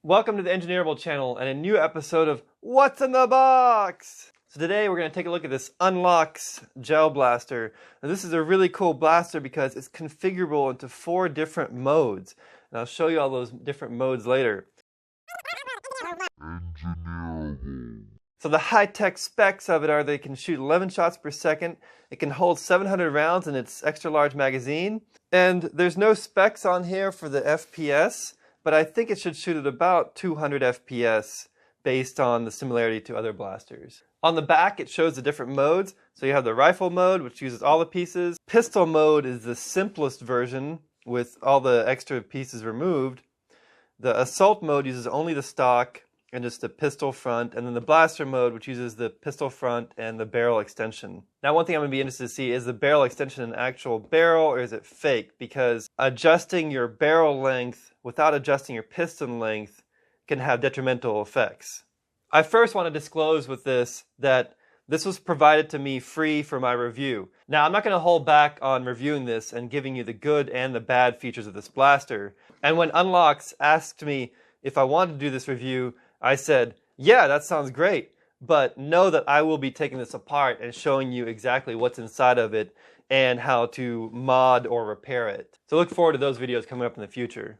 Welcome to the Engineerable channel and a new episode of What's in the Box? So today we're going to take a look at this UNLOCX gel blaster. Now this is a really cool blaster because it's configurable into 4 different modes. And I'll show you all those different modes later. So the high-tech specs of it are they can shoot 11 shots per second, it can hold 700 rounds in its extra large magazine, and there's no specs on here for the FPS, but I think it should shoot at about 200 FPS based on the similarity to other blasters. On the back it shows the different modes, so you have the rifle mode which uses all the pieces. Pistol mode is the simplest version with all the extra pieces removed. The assault mode uses only the stock and just the pistol front, and then the blaster mode which uses the pistol front and the barrel extension. Now one thing I'm going to be interested to see is the barrel extension an actual barrel or is it fake, because adjusting your barrel length without adjusting your piston length can have detrimental effects. I first want to disclose with this that this was provided to me free for my review. Now I'm not going to hold back on reviewing this and giving you the good and the bad features of this blaster. And when UNLOCX asked me if I wanted to do this review, I said, yeah, that sounds great, but know that I will be taking this apart and showing you exactly what's inside of it and how to mod or repair it. So look forward to those videos coming up in the future.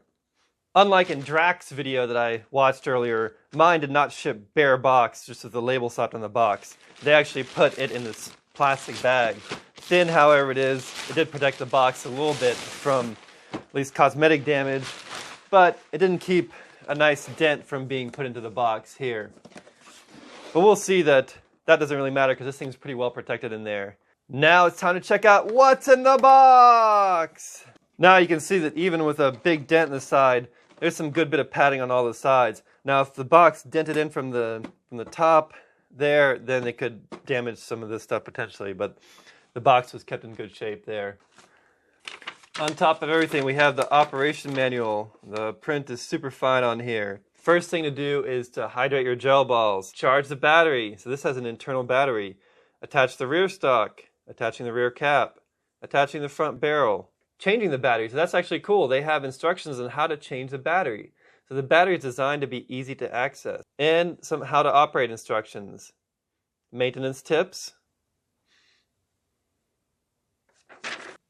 Unlike in Drax's video that I watched earlier, mine did not ship bare box just with the label slapped on the box. They actually put it in this plastic bag. Thin, however it is, it did protect the box a little bit from at least cosmetic damage, but it didn't keep a nice dent from being put into the box here. But we'll see that doesn't really matter because this thing's pretty well protected in there. Now it's time to check out what's in the box! Now you can see that even with a big dent in the side, there's some good bit of padding on all the sides. Now if the box dented in from the top there, then it could damage some of this stuff potentially, but the box was kept in good shape there. On top of everything, we have the operation manual. The print is super fine on here. First thing to do is to hydrate your gel balls. Charge the battery. So this has an internal battery. Attach the rear stock. Attaching the rear cap. Attaching the front barrel. Changing the battery. So that's actually cool. They have instructions on how to change the battery. So the battery is designed to be easy to access. And some how to operate instructions. Maintenance tips.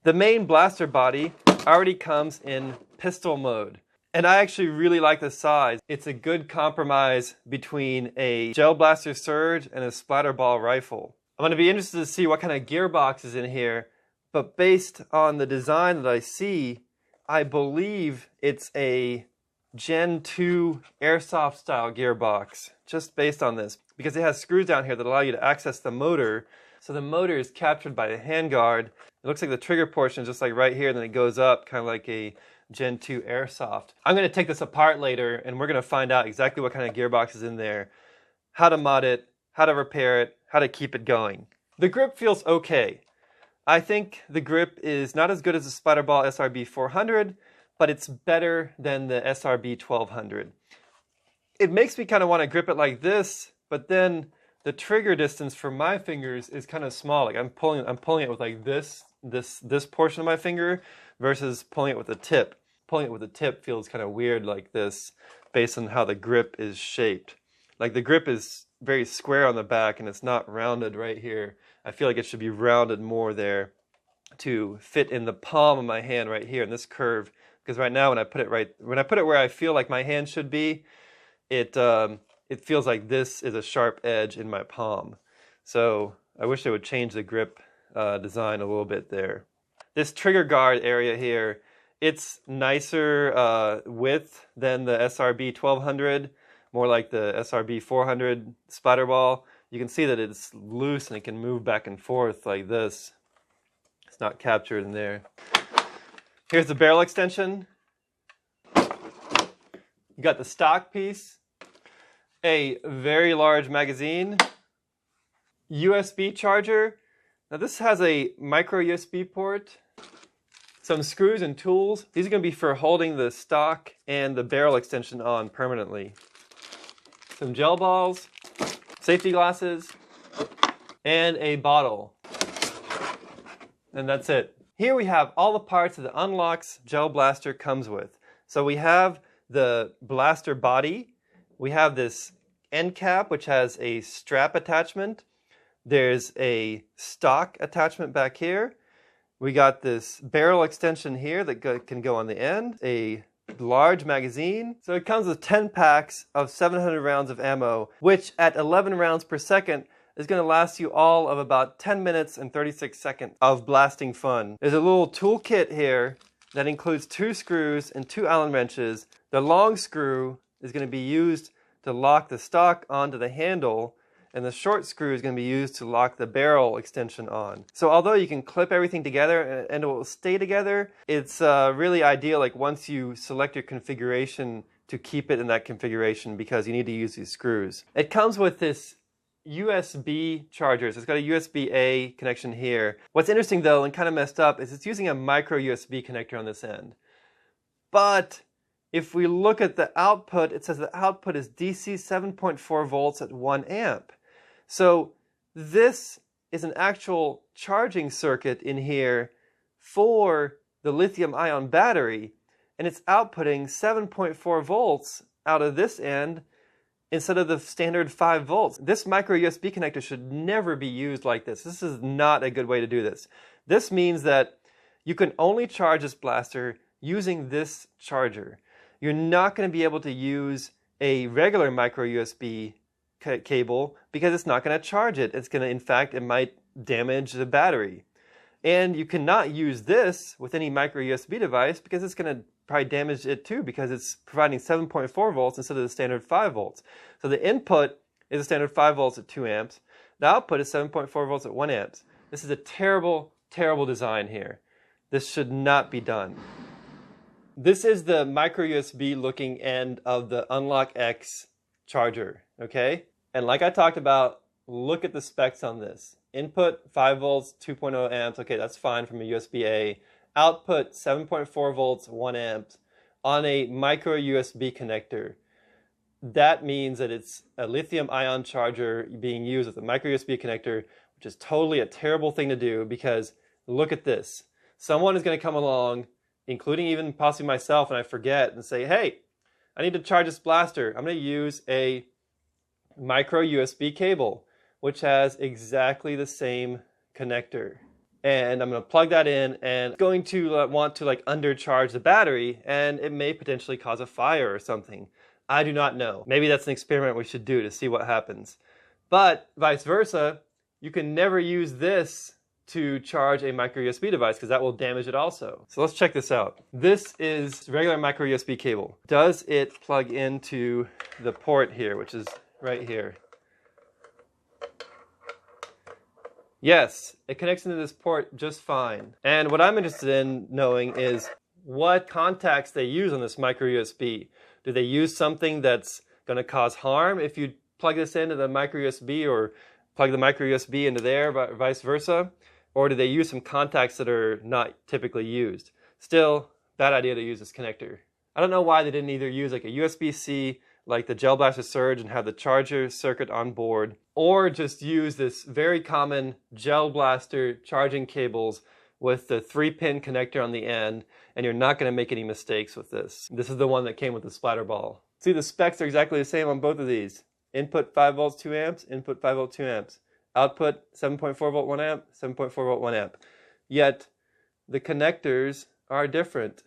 The main blaster body already comes in pistol mode, and I actually really like the size. It's a good compromise between a gel blaster surge and a Splatrball rifle. I'm going to be interested to see what kind of gearbox is in here, but based on the design that I see, I believe it's a Gen 2 airsoft style gearbox, just based on this, because it has screws down here that allow you to access the motor. So the motor is captured by a handguard. It looks like the trigger portion is just like right here, and then it goes up kind of like a Gen 2 airsoft. I'm going to take this apart later, and we're going to find out exactly what kind of gearbox is in there, how to mod it, how to repair it, how to keep it going. The grip feels okay. I think the grip is not as good as the Splatrball SRB400, but it's better than the SRB1200. It makes me kind of want to grip it like this, but then the trigger distance for my fingers is kind of small. Like I'm pulling it with like this portion of my finger versus pulling it with the tip. Pulling it with the tip feels kind of weird like this based on how the grip is shaped. Like the grip is very square on the back and it's not rounded right here. I feel like it should be rounded more there to fit in the palm of my hand right here in this curve. Because right now when I put it where I feel like my hand should be, it feels like this is a sharp edge in my palm. So I wish they would change the grip design a little bit there. This trigger guard area here, it's nicer width than the SRB1200, more like the SRB400 Splatrball. You can see that it's loose and it can move back and forth like this. It's not captured in there. Here's the barrel extension. You got the stock piece. A very large magazine, USB charger. Now this has a micro USB port, some screws and tools. These are going to be for holding the stock and the barrel extension on permanently. Some gel balls, safety glasses, and a bottle. And that's it. Here we have all the parts that the UNLOCX gel blaster comes with. So we have the blaster body. We have this end cap, which has a strap attachment. There's a stock attachment back here. We got this barrel extension here that can go on the end. A large magazine. So it comes with 10 packs of 700 rounds of ammo, which at 11 rounds per second is going to last you all of about 10 minutes and 36 seconds of blasting fun. There's a little toolkit here that includes 2 screws and 2 Allen wrenches. The long screw is going to be used to lock the stock onto the handle, and the short screw is going to be used to lock the barrel extension on. So although you can clip everything together and it will stay together, it's really ideal like once you select your configuration to keep it in that configuration because you need to use these screws. It comes with this USB charger. So it's got a USB-A connection here. What's interesting though and kind of messed up is it's using a micro USB connector on this end. But if we look at the output, it says the output is DC 7.4 volts at 1 amp. So this is an actual charging circuit in here for the lithium-ion battery, and it's outputting 7.4 volts out of this end instead of the standard 5 volts. This micro USB connector should never be used like this. This is not a good way to do this. This means that you can only charge this blaster using this charger. You're not going to be able to use a regular micro USB cable because it's not going to charge it. It's going to, in fact, it might damage the battery. And you cannot use this with any micro USB device because it's going to probably damage it too because it's providing 7.4 volts instead of the standard 5 volts. So the input is a standard 5 volts at 2 amps. The output is 7.4 volts at 1 amps. This is a terrible, terrible design here. This should not be done. This is the micro USB looking end of the UNLOCX charger, okay? And like I talked about, look at the specs on this. Input 5 volts, 2.0 amps, okay, that's fine from a USB-A. Output 7.4 volts, 1 amp on a micro USB connector. That means that it's a lithium-ion charger being used with a micro USB connector, which is totally a terrible thing to do because look at this. Someone is going to come along, including even possibly myself, and I forget and say, hey, I need to charge this blaster. I'm going to use a micro USB cable, which has exactly the same connector. And I'm going to plug that in and going to want to like undercharge the battery, and it may potentially cause a fire or something. I do not know. Maybe that's an experiment we should do to see what happens. But vice versa, you can never use this to charge a micro USB device because that will damage it also. So let's check this out. This is regular micro USB cable. Does it plug into the port here, which is right here? Yes, it connects into this port just fine. And what I'm interested in knowing is what contacts they use on this micro USB. Do they use something that's going to cause harm if you plug this into the micro USB or plug the micro USB into there, vice versa? Or do they use some contacts that are not typically used? Still, bad idea to use this connector. I don't know why they didn't either use like a USB-C like the Gel Blaster Surge and have the charger circuit on board, or just use this very common Gel Blaster charging cables with the 3-pin connector on the end, and you're not going to make any mistakes with this. This is the one that came with the Splatrball. See, the specs are exactly the same on both of these. Input 5 volts 2 amps, input 5 volts 2 amps. Output 7.4 volt 1 amp, 7.4 volt 1 amp. Yet the connectors are different.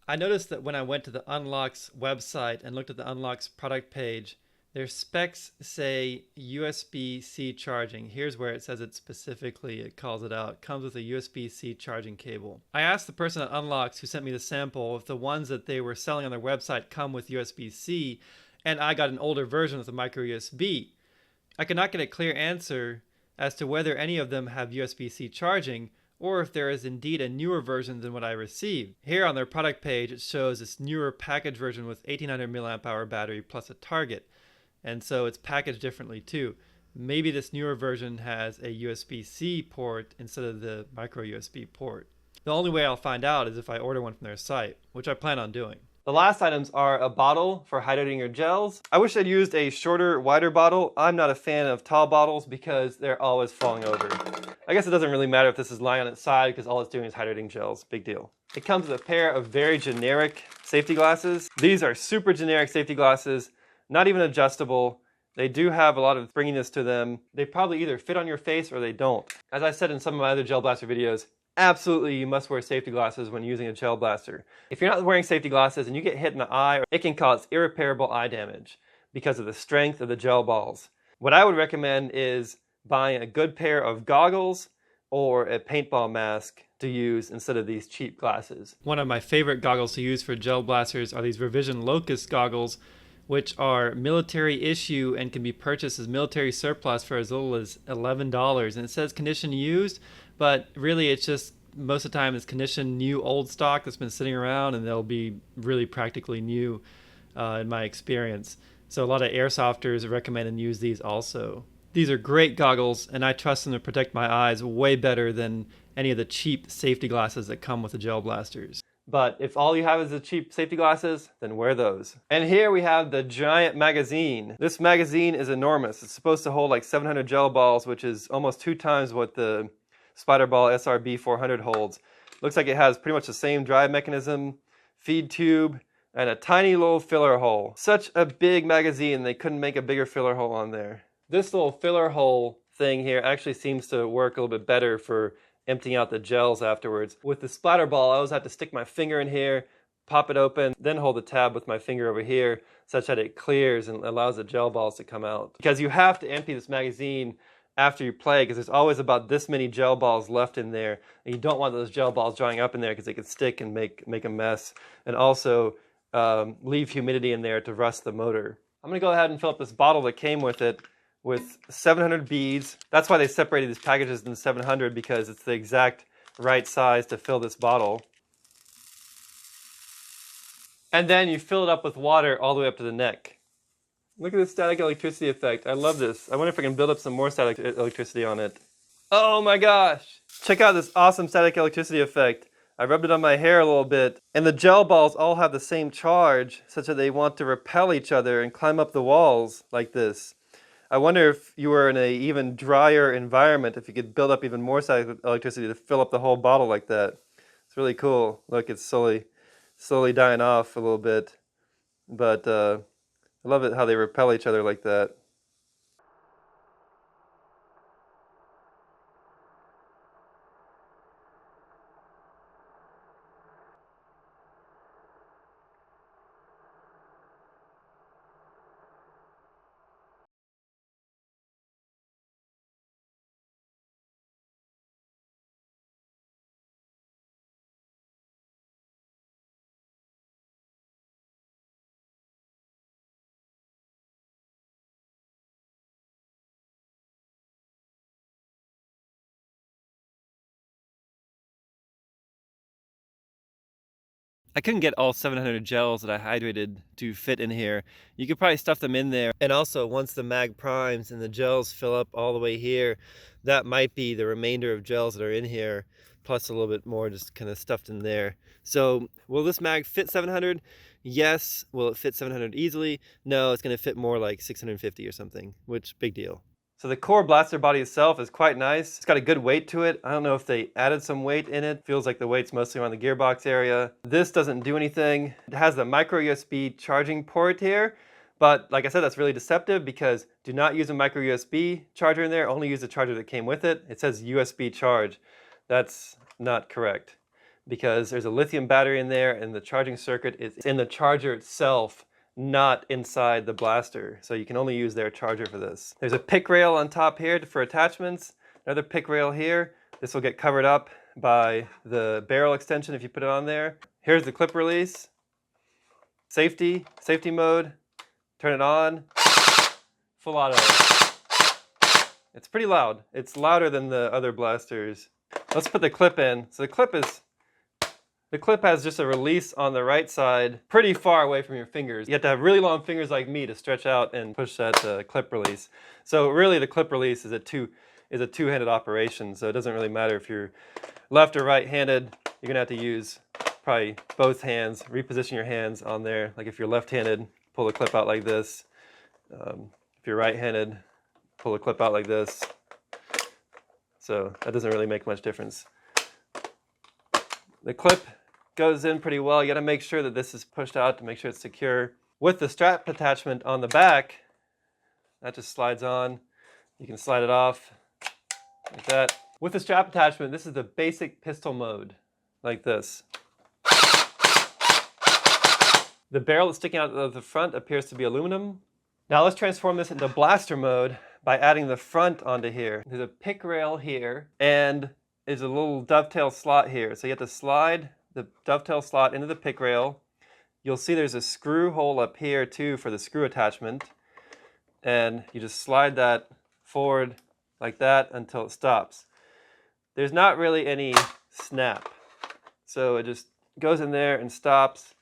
I noticed that when I went to the UNLOCX website and looked at the UNLOCX product page, their specs say USB-C charging. Here's where it says it specifically, it calls it out. It comes with a USB-C charging cable. I asked the person at UNLOCX who sent me the sample if the ones that they were selling on their website come with USB-C, and I got an older version with a micro USB. I could not get a clear answer as to whether any of them have USB-C charging or if there is indeed a newer version than what I received. Here on their product page, it shows this newer package version with 1800 mAh battery plus a target. And so it's packaged differently too. Maybe this newer version has a USB-C port instead of the micro USB port. The only way I'll find out is if I order one from their site, which I plan on doing. The last items are a bottle for hydrating your gels. I wish I'd used a shorter, wider bottle. I'm not a fan of tall bottles because they're always falling over. I guess it doesn't really matter if this is lying on its side because all it's doing is hydrating gels. Big deal. It comes with a pair of very generic safety glasses. These are super generic safety glasses, not even adjustable. They do have a lot of springiness to them. They probably either fit on your face or they don't. As I said in some of my other gel blaster videos, absolutely you must wear safety glasses when using a gel blaster. If you're not wearing safety glasses and you get hit in the eye, it can cause irreparable eye damage because of the strength of the gel balls. What I would recommend is buying a good pair of goggles or a paintball mask to use instead of these cheap glasses. One of my favorite goggles to use for gel blasters are these Revision Locust goggles, which are military issue and can be purchased as military surplus for as little as $11. And it says condition used, but really it's just, most of the time it's condition new old stock that's been sitting around, and they'll be really practically new in my experience. So a lot of airsofters recommend and use these also. These are great goggles, and I trust them to protect my eyes way better than any of the cheap safety glasses that come with the gel blasters. But if all you have is the cheap safety glasses, then wear those. And here we have the giant magazine. This magazine is enormous. It's supposed to hold like 700 gel balls, which is almost 2 times what the Splatrball SRB400 holds. Looks like it has pretty much the same drive mechanism, feed tube, and a tiny little filler hole. Such a big magazine, they couldn't make a bigger filler hole on there. This little filler hole thing here actually seems to work a little bit better for emptying out the gels afterwards. With the Splatrball, I always have to stick my finger in here, pop it open, then hold the tab with my finger over here such that it clears and allows the gel balls to come out. Because you have to empty this magazine after you play, because there's always about this many gel balls left in there, and you don't want those gel balls drying up in there because they can stick and make a mess, and also leave humidity in there to rust the motor. I'm going to go ahead and fill up this bottle that came with it with 700 beads. That's why they separated these packages into 700, because it's the exact right size to fill this bottle. And then you fill it up with water all the way up to the neck. Look at this static electricity effect. I love this. I wonder if I can build up some more static electricity on it. Oh my gosh! Check out this awesome static electricity effect. I rubbed it on my hair a little bit, and the gel balls all have the same charge, such that they want to repel each other and climb up the walls like this. I wonder if you were in an even drier environment, if you could build up even more static electricity to fill up the whole bottle like that. It's really cool. Look, it's slowly dying off a little bit, but I love it how they repel each other like that. I couldn't get all 700 gels that I hydrated to fit in here. You could probably stuff them in there. And also, once the mag primes and the gels fill up all the way here, that might be the remainder of gels that are in here, plus a little bit more just kind of stuffed in there. So will this mag fit 700? Yes. Will it fit 700 easily? No, it's going to fit more like 650 or something, which big deal. So the core blaster body itself is quite nice. It's got a good weight to it. I don't know if they added some weight in it. Feels like the weight's mostly around the gearbox area. This doesn't do anything. It has the micro USB charging port here, but like I said, that's really deceptive, because do not use a micro USB charger in there. Only use the charger that came with it. It says USB charge. That's not correct, because there's a lithium battery in there, and the charging circuit is in the charger itself, not inside the blaster. So you can only use their charger for this. There's a pick rail on top here for attachments. Another pick rail here. This will get covered up by the barrel extension if you put it on there. Here's the clip release. Safety mode. Turn it on. Full auto. It's pretty loud. It's louder than the other blasters. Let's put the clip in. So the clip has just a release on the right side, pretty far away from your fingers. You have to have really long fingers like me to stretch out and push that clip release. So really the clip release is a two-handed operation, so it doesn't really matter if you're left or right-handed. You're gonna have to use probably both hands, reposition your hands on there. Like if you're left-handed, pull the clip out like this. If you're right-handed, pull the clip out like this. So that doesn't really make much difference. The clip goes in pretty well. You got to make sure that this is pushed out to make sure it's secure. With the strap attachment on the back, that just slides on. You can slide it off like that. With the strap attachment, this is the basic pistol mode, like this. The barrel that's sticking out of the front appears to be aluminum. Now let's transform this into blaster mode by adding the front onto here. There's a pick rail here, and there's a little dovetail slot here. So you have to slide the dovetail slot into the pick rail. You'll see there's a screw hole up here too for the screw attachment. And you just slide that forward like that until it stops. There's not really any snap. So it just goes in there and stops.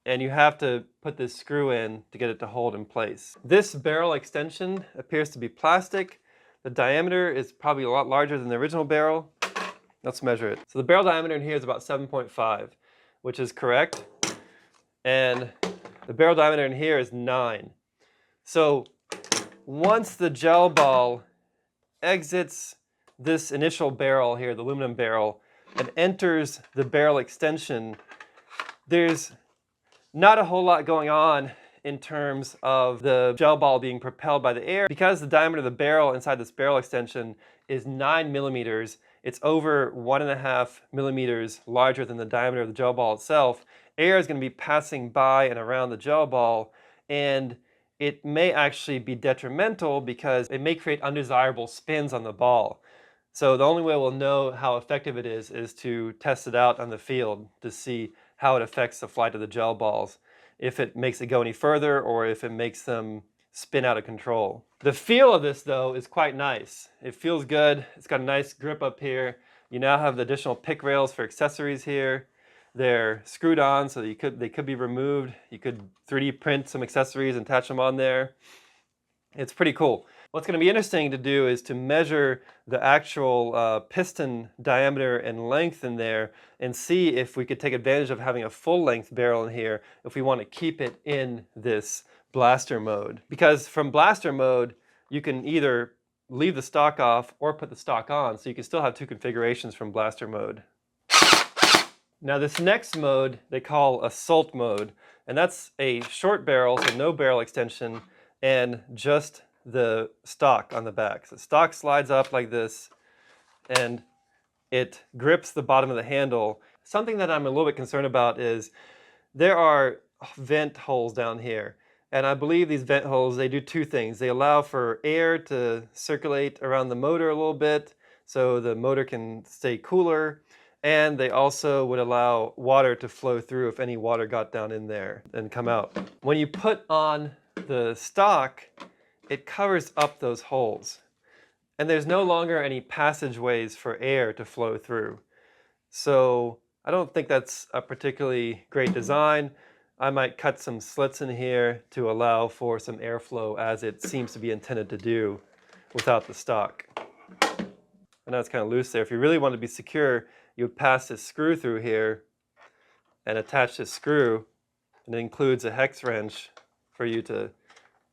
And you have to put this screw in to get it to hold in place. This barrel extension appears to be plastic. The diameter is probably a lot larger than the original barrel. Let's measure it. So the barrel diameter in here is about 7.5, which is correct. And the barrel diameter in here is 9. So once the gel ball exits this initial barrel here, the aluminum barrel, and enters the barrel extension, there's not a whole lot going on in terms of the gel ball being propelled by the air. Because the diameter of the barrel inside this barrel extension is 9 millimeters, it's over 1.5 millimeters larger than the diameter of the gel ball itself. Air is going to be passing by and around the gel ball, and it may actually be detrimental because it may create undesirable spins on the ball. So the only way we'll know how effective it is to test it out on the field to see how it affects the flight of the gel balls, if it makes it go any further or if it makes them spin out of control. The feel of this though is quite nice. It feels good. It's got a nice grip up here. You now have the additional pick rails for accessories here. They're screwed on so that they could be removed. You could 3D print some accessories and attach them on there. It's pretty cool. What's going to be interesting to do is to measure the actual piston diameter and length in there and see if we could take advantage of having a full-length barrel in here if we want to keep it in this blaster mode. Because from blaster mode, you can either leave the stock off or put the stock on, so you can still have two configurations from blaster mode. Now this next mode they call assault mode, and that's a short barrel, so no barrel extension, and just the stock on the back. So the stock slides up like this and it grips the bottom of the handle. Something that I'm a little bit concerned about is there are vent holes down here, and I believe these vent holes, they do two things. They allow for air to circulate around the motor a little bit so the motor can stay cooler, and they also would allow water to flow through if any water got down in there and come out. When you put on the stock, it covers up those holes, and there's no longer any passageways for air to flow through. So I don't think that's a particularly great design. I might cut some slits in here to allow for some airflow as it seems to be intended to do without the stock. I know it's kind of loose there. If you really want to be secure, you would pass this screw through here and attach this screw, and it includes a hex wrench for you to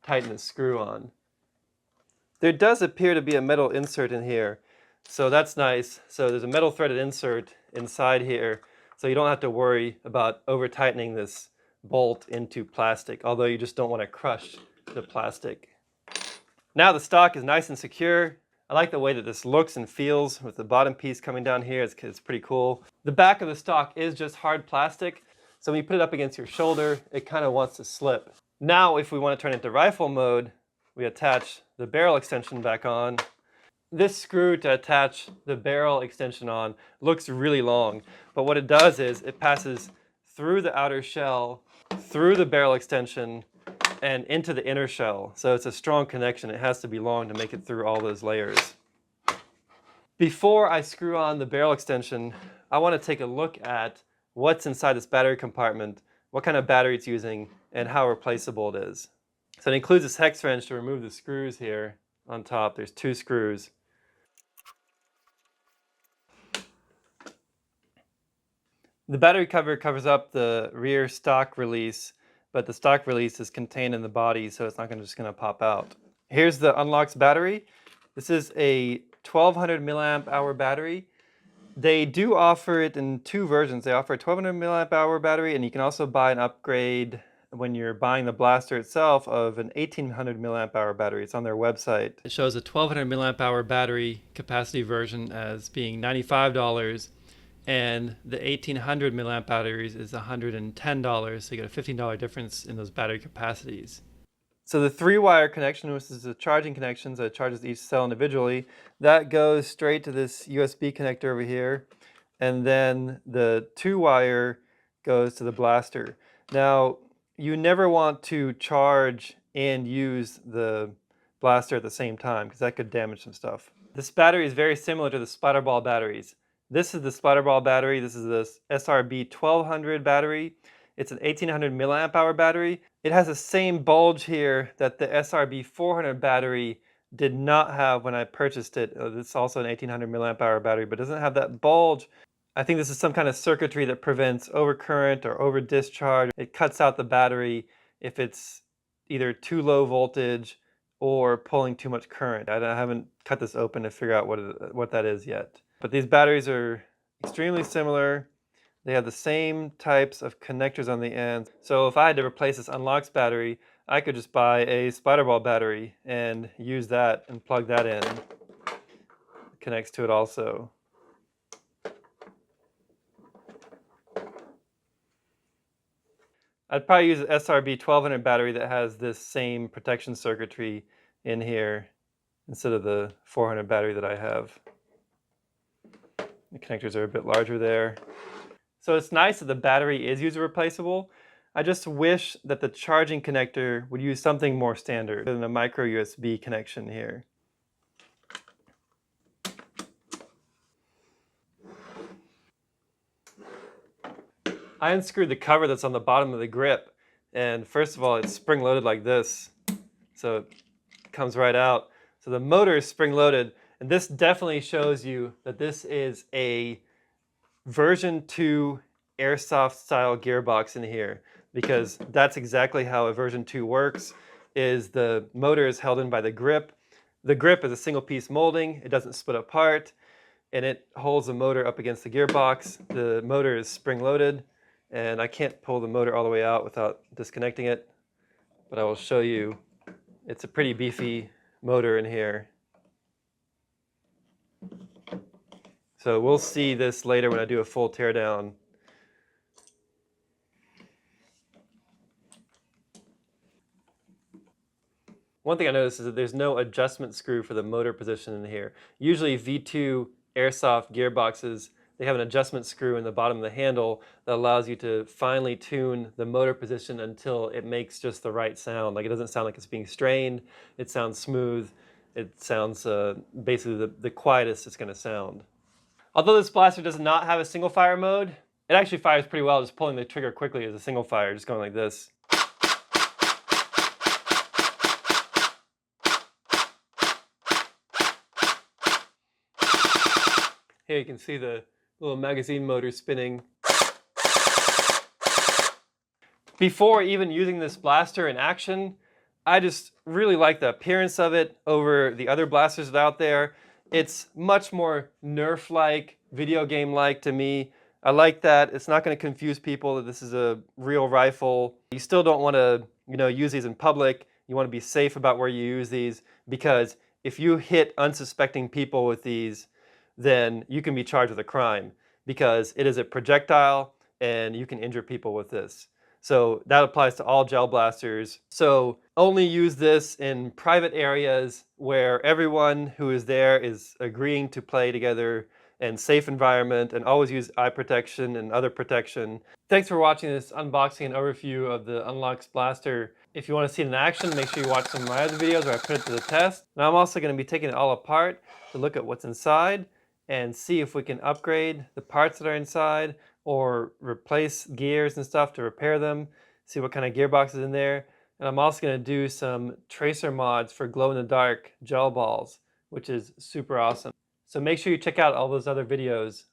tighten the screw on. There does appear to be a metal insert in here, so that's nice. So there's a metal threaded insert inside here, so you don't have to worry about over tightening this bolt into plastic, although you just don't want to crush the plastic. Now the stock is nice and secure. I like the way that this looks and feels with the bottom piece coming down here. It's pretty cool. The back of the stock is just hard plastic, so when you put it up against your shoulder, it kind of wants to slip. Now, if we want to turn it into rifle mode, we attach the barrel extension back on. This screw to attach the barrel extension on looks really long, but what it does is it passes through the outer shell, through the barrel extension, and into the inner shell. So it's a strong connection. It has to be long to make it through all those layers. Before I screw on the barrel extension, I want to take a look at what's inside this battery compartment, what kind of battery it's using, and how replaceable it is. So it includes this hex wrench to remove the screws here on top. There's 2 screws. The battery cover covers up the rear stock release, but the stock release is contained in the body, so it's not just going to pop out. Here's the UNLOCX battery. This is a 1200 milliamp hour battery. They do offer it in two versions. They offer a 1200 milliamp hour battery, and you can also buy an upgrade when you're buying the blaster itself of an 1800 milliamp hour battery. It's on their website. It shows a 1200 milliamp hour battery capacity version as being $95, and the 1800 milliamp batteries is $110, so you get a $15 difference in those battery capacities. So the 3-wire connection, which is the charging connection that charges each cell individually, that goes straight to this USB connector over here, and then the 2-wire goes to the blaster. Now, you never want to charge and use the blaster at the same time, because that could damage some stuff. This battery is very similar to the Splatrball batteries. This is the Splatrball battery. This is the SRB1200 battery. It's an 1800 milliamp hour battery. It has the same bulge here that the SRB400 battery did not have when I purchased it. It's also an 1800 milliamp hour battery, but doesn't have that bulge. I think this is some kind of circuitry that prevents overcurrent or over discharge. It cuts out the battery if it's either too low voltage or pulling too much current. I haven't cut this open to figure out what that is yet. But these batteries are extremely similar. They have the same types of connectors on the end. So if I had to replace this UNLOCX battery, I could just buy a Splatrball battery and use that and plug that in. It connects to it also. I'd probably use an SRB1200 battery that has this same protection circuitry in here instead of the 400 battery that I have. The connectors are a bit larger there. So it's nice that the battery is user replaceable. I just wish that the charging connector would use something more standard than a micro USB connection here. I unscrewed the cover that's on the bottom of the grip, and first of all, it's spring-loaded like this, so it comes right out. So the motor is spring-loaded, and this definitely shows you that this is a version 2 airsoft style gearbox in here, because that's exactly how a version 2 works. Is the motor is held in by the grip. The grip is a single piece molding. It doesn't split apart, and it holds the motor up against the gearbox. The motor is spring-loaded, and I can't pull the motor all the way out without disconnecting it, but I will show you. It's a pretty beefy motor in here. So we'll see this later when I do a full teardown. One thing I noticed is that there's no adjustment screw for the motor position in here. Usually V2 airsoft gearboxes, they have an adjustment screw in the bottom of the handle that allows you to finely tune the motor position until it makes just the right sound. Like, it doesn't sound like it's being strained, it sounds smooth, it sounds basically the quietest it's going to sound. Although this blaster does not have a single fire mode, it actually fires pretty well just pulling the trigger quickly as a single fire, just going like this. Here you can see the little magazine motor spinning. Before even using this blaster in action, I just really like the appearance of it over the other blasters that are out there. It's much more Nerf-like, video game-like to me. I like that. It's not going to confuse people that this is a real rifle. You still don't want to, use these in public. You want to be safe about where you use these, because if you hit unsuspecting people with these, then you can be charged with a crime, because it is a projectile and you can injure people with this. So that applies to all gel blasters. So only use this in private areas where everyone who is there is agreeing to play together, and safe environment, and always use eye protection and other protection. Thanks for watching this unboxing and overview of the UNLOCX blaster. If you want to see it in action, make sure you watch some of my other videos where I put it to the test. Now I'm also going to be taking it all apart to look at what's inside and see if we can upgrade the parts that are inside, or replace gears and stuff to repair them, see what kind of gearbox is in there. And I'm also going to do some tracer mods for glow-in-the-dark gel balls, which is super awesome. So make sure you check out all those other videos